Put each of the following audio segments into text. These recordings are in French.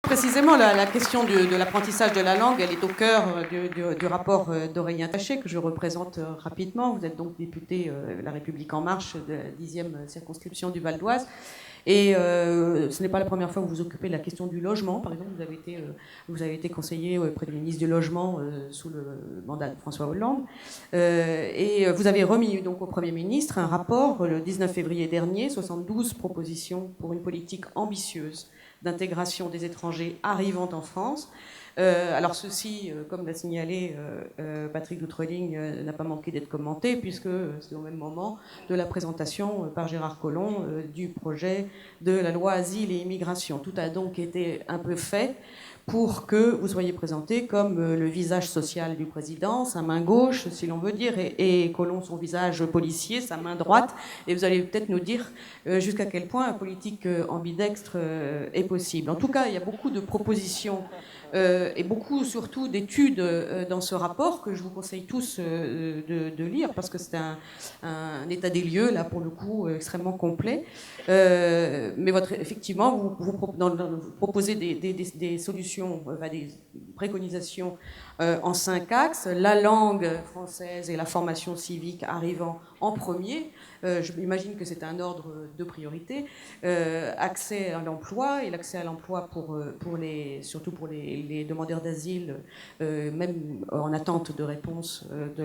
Précisément, la question de l'apprentissage de la langue, elle est au cœur du rapport d'Aurélien Taché, que je représente rapidement. Vous êtes donc député La République En Marche de la 10e circonscription du Val d'Oise. Et ce n'est pas la première fois que vous occupez de la question du logement. Par exemple, vous avez été conseiller auprès du ministre du Logement sous le mandat de François Hollande. Et vous avez remis donc au Premier ministre un rapport le 19 février dernier, 72 propositions pour une politique ambitieuse d'intégration des étrangers arrivant en France. Alors ceci, comme l'a signalé Patrick Doutreling, n'a pas manqué d'être commenté, puisque c'est au même moment de la présentation par Gérard Collomb du projet de la loi Asile et Immigration. Tout a donc été un peu fait pour que vous soyez présenté comme le visage social du président, sa main gauche, si l'on veut dire, et Collomb son visage policier, sa main droite. Et vous allez peut-être nous dire jusqu'à quel point la politique ambidextre est possible. En tout cas, il y a beaucoup de propositions et beaucoup surtout d'études dans ce rapport que je vous conseille tous de lire, parce que c'est un état des lieux, là, pour le coup, extrêmement complet. Mais effectivement, vous proposez des solutions, des préconisations en 5 axes. La langue française et la formation civique arrivant en premier. Je m'imagine que c'est un ordre de priorité. Accès à l'emploi, et l'accès à l'emploi surtout pour les demandeurs d'asile, même en attente de réponse de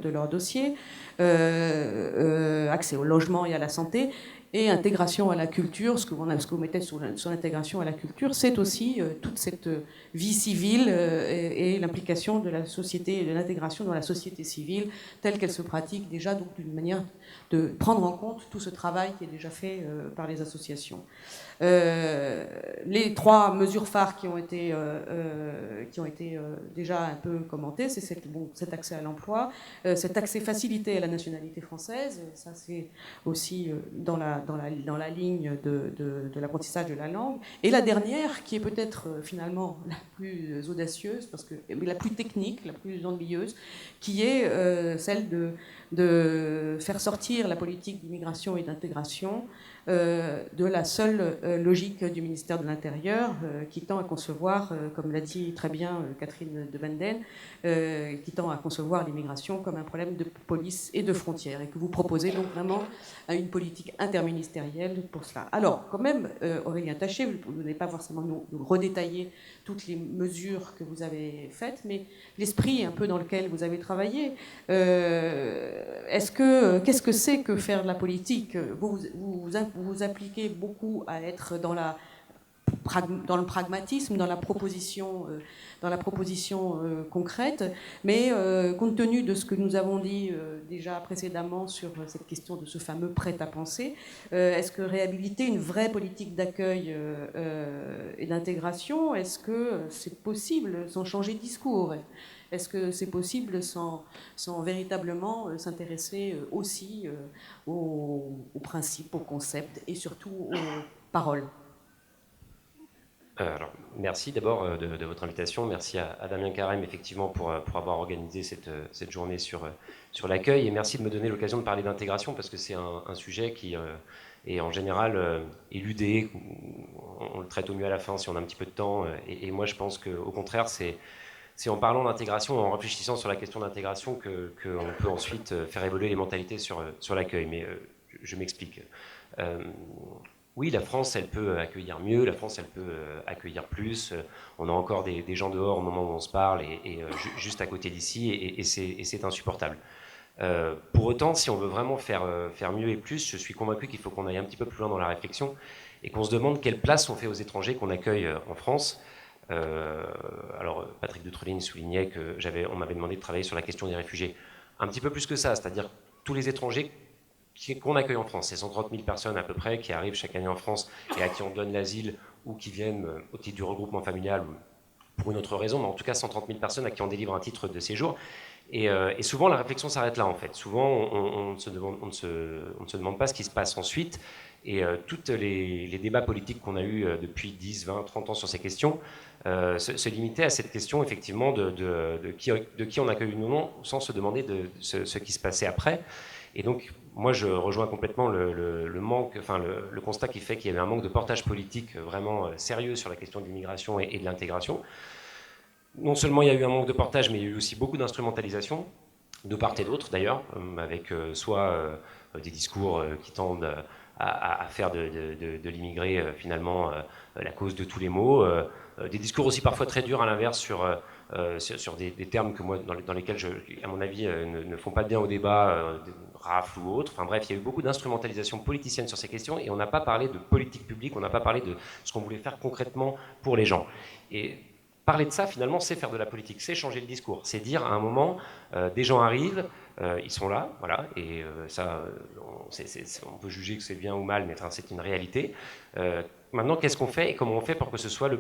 leur dossier. Accès au logement et à la santé. Et intégration à la culture, ce que vous mettez sur l'intégration à la culture, c'est aussi toute cette vie civile et l'implication de la société, de l'intégration dans la société civile, telle qu'elle se pratique déjà, donc d'une manière de prendre en compte tout ce travail qui est déjà fait par les associations. Les 3 mesures phares qui ont été déjà un peu commentées, c'est cet accès à l'emploi, cet accès facilité à la nationalité française, ça c'est aussi dans la ligne de l'apprentissage de la langue. Et la dernière, qui est peut-être finalement la plus audacieuse, mais la plus technique, la plus ennuyeuse, qui est celle de faire sortir la politique d'immigration et d'intégration de la seule logique du ministère de l'Intérieur, qui tend à concevoir, comme l'a dit très bien Catherine de Benden, qui tend à concevoir l'immigration comme un problème de police et de frontières, et que vous proposez donc vraiment une politique interministérielle pour cela. Alors, quand même, Aurélien Taché, vous n'allez pas forcément nous redétailler toutes les mesures que vous avez faites, mais l'esprit un peu dans lequel vous avez travaillé, qu'est-ce que c'est que faire de la politique? Vous appliquez beaucoup à être dans le pragmatisme, dans la proposition concrète, mais compte tenu de ce que nous avons dit déjà précédemment sur cette question de ce fameux prêt-à-penser, est-ce que réhabiliter une vraie politique d'accueil et d'intégration, est-ce que c'est possible sans changer de discours? Est-ce que c'est possible sans véritablement s'intéresser aussi aux principes, aux concepts et surtout aux paroles? Alors, merci d'abord de votre invitation. Merci à Damien Carême, effectivement, pour avoir organisé cette journée sur l'accueil. Et merci de me donner l'occasion de parler d'intégration, parce que c'est un sujet qui est en général éludé. On le traite au mieux à la fin si on a un petit peu de temps. Et moi, je pense qu'au contraire, c'est en parlant d'intégration, en réfléchissant sur la question d'intégration, qu'on peut ensuite faire évoluer les mentalités sur l'accueil. Mais je m'explique. Oui, la France, elle peut accueillir mieux, la France, elle peut accueillir plus. On a encore des gens dehors au moment où on se parle, et juste à côté d'ici, et c'est insupportable. Pour autant, si on veut vraiment faire mieux et plus, je suis convaincu qu'il faut qu'on aille un petit peu plus loin dans la réflexion, et qu'on se demande quelle place on fait aux étrangers qu'on accueille en France. Alors, Patrick Doutreling soulignait qu'on m'avait demandé de travailler sur la question des réfugiés. Un petit peu plus que ça, c'est-à-dire tous les étrangers qu'on accueille en France. C'est 130 000 personnes à peu près qui arrivent chaque année en France et à qui on donne l'asile, ou qui viennent au titre du regroupement familial ou pour une autre raison, mais en tout cas 130 000 personnes à qui on délivre un titre de séjour. Et souvent la réflexion s'arrête là en fait. Souvent on ne se demande pas ce qui se passe ensuite, et tous les débats politiques qu'on a eus depuis 10, 20, 30 ans sur ces questions se limitaient à cette question effectivement de qui on accueille ou non, sans se demander ce qui se passait après. Et donc moi, je rejoins complètement le manque, enfin le constat qui fait qu'il y avait un manque de portage politique vraiment sérieux sur la question de l'immigration et de l'intégration. Non seulement il y a eu un manque de portage, mais il y a eu aussi beaucoup d'instrumentalisation, de part et d'autre d'ailleurs, avec soit des discours qui tendent à faire de l'immigré finalement la cause de tous les maux, des discours aussi parfois très durs à l'inverse sur des termes que moi, dans lesquels, à mon avis, ne font pas bien au débat, rafle ou autre. Enfin bref, il y a eu beaucoup d'instrumentalisation politicienne sur ces questions et on n'a pas parlé de politique publique, on n'a pas parlé de ce qu'on voulait faire concrètement pour les gens. Et parler de ça, finalement, c'est faire de la politique, c'est changer le discours, c'est dire à un moment, des gens arrivent, ils sont là, voilà, et ça, on peut juger que c'est bien ou mal, mais enfin, c'est une réalité. Maintenant, qu'est-ce qu'on fait et comment on fait pour que ce soit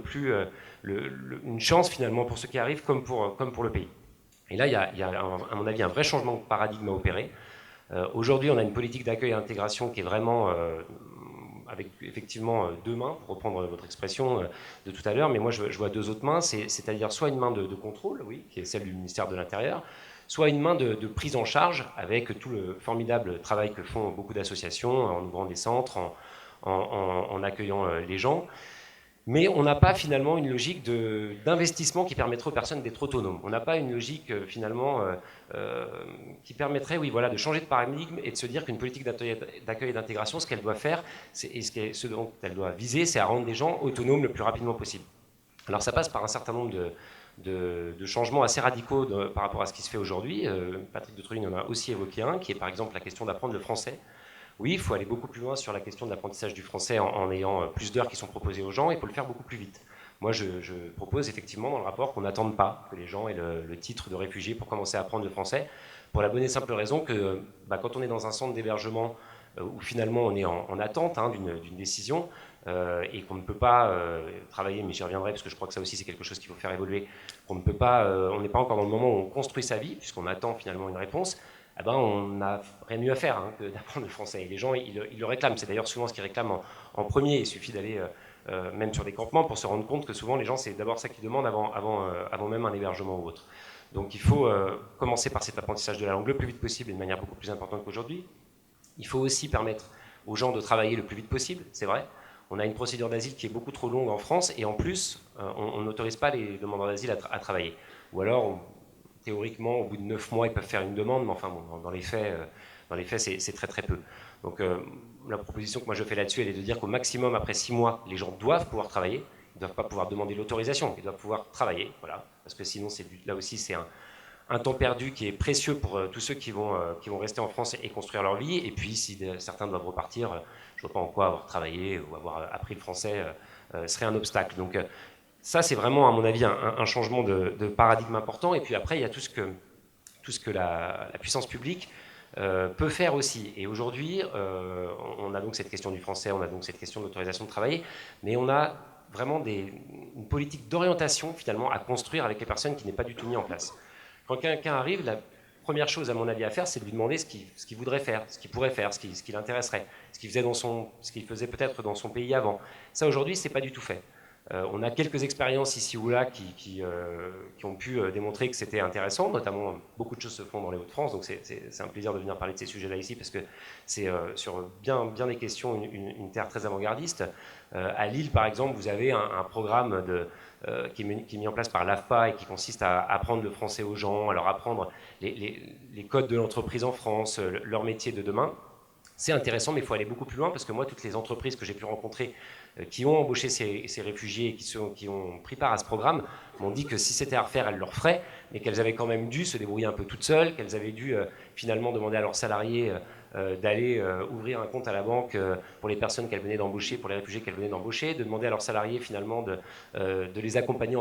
une chance finalement pour ceux qui arrivent comme pour le pays. Et là, il y a à mon avis un vrai changement de paradigme à opérer. Aujourd'hui, on a une politique d'accueil et d'intégration qui est vraiment avec effectivement deux mains, pour reprendre votre expression de tout à l'heure, mais moi je vois deux autres mains, c'est-à-dire soit une main de contrôle, oui, qui est celle du ministère de l'Intérieur, soit une main de prise en charge avec tout le formidable travail que font beaucoup d'associations en ouvrant des centres, en accueillant les gens. Mais on n'a pas finalement une logique d'investissement qui permettrait aux personnes d'être autonomes. On n'a pas une logique finalement qui permettrait, oui, voilà, de changer de paradigme et de se dire qu'une politique d'accueil et d'intégration, ce qu'elle doit faire, et ce dont elle doit viser, c'est à rendre des gens autonomes le plus rapidement possible. Alors ça passe par un certain nombre de changements assez radicaux par rapport à ce qui se fait aujourd'hui. Patrick de Truyn en a aussi évoqué un, qui est par exemple la question d'apprendre le français. Oui, il faut aller beaucoup plus loin sur la question de l'apprentissage du français en ayant plus d'heures qui sont proposées aux gens, et il faut le faire beaucoup plus vite. Moi, je propose effectivement dans le rapport qu'on n'attende pas que les gens aient le titre de réfugié pour commencer à apprendre le français, pour la bonne et simple raison que quand on est dans un centre d'hébergement où finalement on est en attente d'une décision et qu'on ne peut pas travailler, mais j'y reviendrai parce que je crois que ça aussi c'est quelque chose qu'il faut faire évoluer, qu'on ne peut pas, on n'est pas encore dans le moment où on construit sa vie, puisqu'on attend finalement une réponse. On n'a rien mieux à faire que d'apprendre le français. Et les gens, ils le réclament. C'est d'ailleurs souvent ce qu'ils réclament en premier. Il suffit d'aller même sur des campements pour se rendre compte que souvent les gens, c'est d'abord ça qu'ils demandent avant même un hébergement ou autre. Donc il faut commencer par cet apprentissage de la langue le plus vite possible et de manière beaucoup plus importante qu'aujourd'hui. Il faut aussi permettre aux gens de travailler le plus vite possible, c'est vrai. On a une procédure d'asile qui est beaucoup trop longue en France et en plus, on n'autorise pas les demandeurs d'asile à travailler. Ou alors, théoriquement, au bout de 9 mois, ils peuvent faire une demande, mais enfin, bon, dans les faits, c'est très très peu. Donc la proposition que moi je fais là-dessus, elle est de dire qu'au maximum, après 6 mois, les gens doivent pouvoir travailler. Ils ne doivent pas pouvoir demander l'autorisation, ils doivent pouvoir travailler, voilà. Parce que sinon, là aussi, c'est un temps perdu qui est précieux pour tous ceux qui vont rester en France et construire leur vie. Et puis, si certains doivent repartir, je ne vois pas en quoi avoir travaillé ou avoir appris le français serait un obstacle. Donc ça, c'est vraiment, à mon avis, un changement de paradigme important. Et puis après, il y a tout ce que la puissance publique peut faire aussi. Et aujourd'hui, on a donc cette question du français, on a donc cette question de l'autorisation de travailler, mais on a vraiment une politique d'orientation, finalement, à construire avec les personnes qui n'est pas du tout mise en place. Quand quelqu'un arrive, la première chose, à mon avis, à faire, c'est de lui demander ce qu'il voudrait faire, ce qu'il pourrait faire, ce qui l'intéresserait, ce qu'il faisait peut-être dans son pays avant. Ça, aujourd'hui, ce n'est pas du tout fait. On a quelques expériences ici ou là qui ont pu démontrer que c'était intéressant, notamment beaucoup de choses se font dans les Hauts-de-France, donc c'est un plaisir de venir parler de ces sujets-là ici, parce que c'est sur bien des questions une terre très avant-gardiste. À Lille, par exemple, vous avez un programme qui est mis en place par l'AFPA et qui consiste à apprendre le français aux gens, à leur apprendre les codes de l'entreprise en France, leur métier de demain. C'est intéressant, mais il faut aller beaucoup plus loin, parce que moi, toutes les entreprises que j'ai pu rencontrer qui ont embauché ces réfugiés et qui ont pris part à ce programme m'ont dit que si c'était à refaire, elles le referaient, mais qu'elles avaient quand même dû se débrouiller un peu toutes seules, qu'elles avaient dû finalement demander à leurs salariés d'aller ouvrir un compte à la banque pour les personnes qu'elles venaient d'embaucher, pour les réfugiés qu'elles venaient d'embaucher, de demander à leurs salariés finalement de les accompagner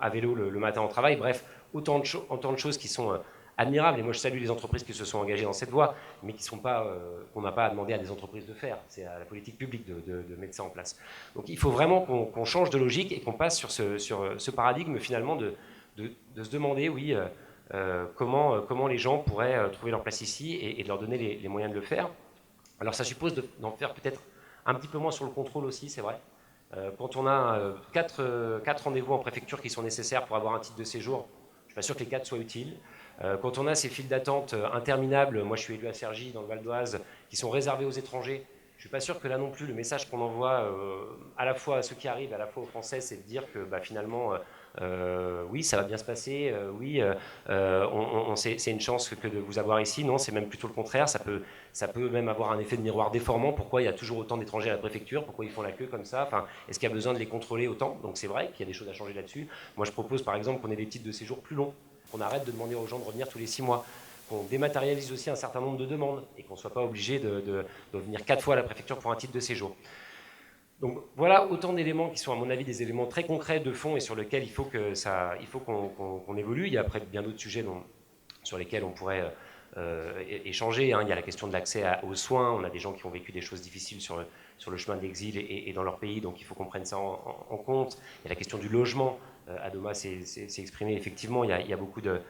à vélo le matin au travail. Bref, autant de choses qui sont admirable, et moi je salue les entreprises qui se sont engagées dans cette voie, mais qu'on n'a pas à demander à des entreprises de faire. C'est à la politique publique de mettre ça en place. Donc il faut vraiment qu'on change de logique et qu'on passe sur ce paradigme finalement de se demander, oui, comment les gens pourraient trouver leur place ici et de leur donner les moyens de le faire. Alors ça suppose d'en faire peut-être un petit peu moins sur le contrôle aussi, c'est vrai. Quand on a 4 rendez-vous en préfecture qui sont nécessaires pour avoir un titre de séjour, je ne suis pas sûr que les 4 soient utiles. Quand on a ces files d'attente interminables, moi je suis élu à Cergy, dans le Val d'Oise, qui sont réservés aux étrangers, je ne suis pas sûr que là non plus, le message qu'on envoie à la fois à ceux qui arrivent, à la fois aux Français, c'est de dire que finalement, oui, ça va bien se passer, oui, c'est une chance que de vous avoir ici. Non, c'est même plutôt le contraire, ça peut même avoir un effet de miroir déformant. Pourquoi il y a toujours autant d'étrangers à la préfecture? Pourquoi ils font la queue comme ça? Enfin, est-ce qu'il y a besoin de les contrôler autant? Donc c'est vrai qu'il y a des choses à changer là-dessus. Moi je propose par exemple qu'on ait des titres de séjour plus longs, qu'on arrête de demander aux gens de revenir tous les 6 mois, qu'on dématérialise aussi un certain nombre de demandes et qu'on ne soit pas obligé de venir 4 fois à la préfecture pour un titre de séjour. Donc voilà autant d'éléments qui sont à mon avis des éléments très concrets de fond et sur lesquels il faut qu'on évolue. Il y a après bien d'autres sujets sur lesquels on pourrait échanger. Il y a la question de l'accès aux soins. On a des gens qui ont vécu des choses difficiles sur le chemin de l'exil et dans leur pays, donc il faut qu'on prenne ça en compte. Il y a la question du logement. Adoma s'est exprimé, effectivement, il y a beaucoup de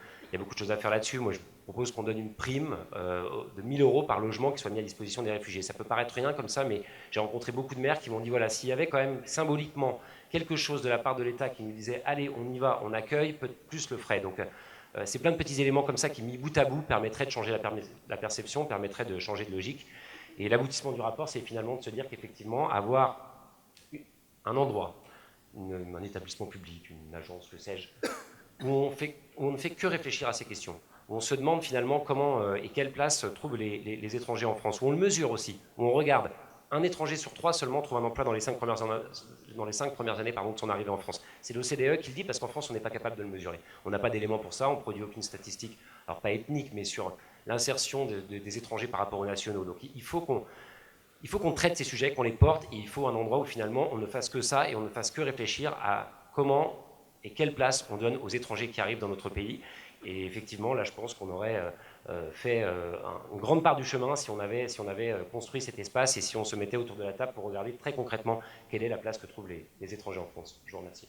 choses à faire là-dessus. Moi, je propose qu'on donne une prime de 1 000 € par logement qui soit mis à disposition des réfugiés. Ça peut paraître rien comme ça, mais j'ai rencontré beaucoup de maires qui m'ont dit, voilà, s'il y avait quand même symboliquement quelque chose de la part de l'État qui nous disait, allez, on y va, on accueille, plus le ferait. Donc, c'est plein de petits éléments comme ça qui, mis bout à bout, permettraient de changer la perception, permettraient de changer de logique. Et l'aboutissement du rapport, c'est finalement de se dire qu'effectivement, avoir un endroit, un établissement public, une agence, que sais-je, où on ne fait que réfléchir à ces questions, où on se demande finalement comment et quelle place trouvent les étrangers en France, où on le mesure aussi, où on regarde. Un étranger sur 3 seulement trouve un emploi dans les 5 premières années de son arrivée en France. C'est l'OCDE qui le dit parce qu'en France, on n'est pas capable de le mesurer. On n'a pas d'éléments pour ça, on ne produit aucune statistique, alors pas ethnique, mais sur l'insertion des étrangers par rapport aux nationaux. Donc il faut qu'on traite ces sujets, qu'on les porte, et il faut un endroit où finalement on ne fasse que ça et on ne fasse que réfléchir à comment et quelle place on donne aux étrangers qui arrivent dans notre pays. Et effectivement, là, je pense qu'on aurait fait une grande part du chemin si on avait construit cet espace et si on se mettait autour de la table pour regarder très concrètement quelle est la place que trouvent les étrangers en France. Je vous remercie.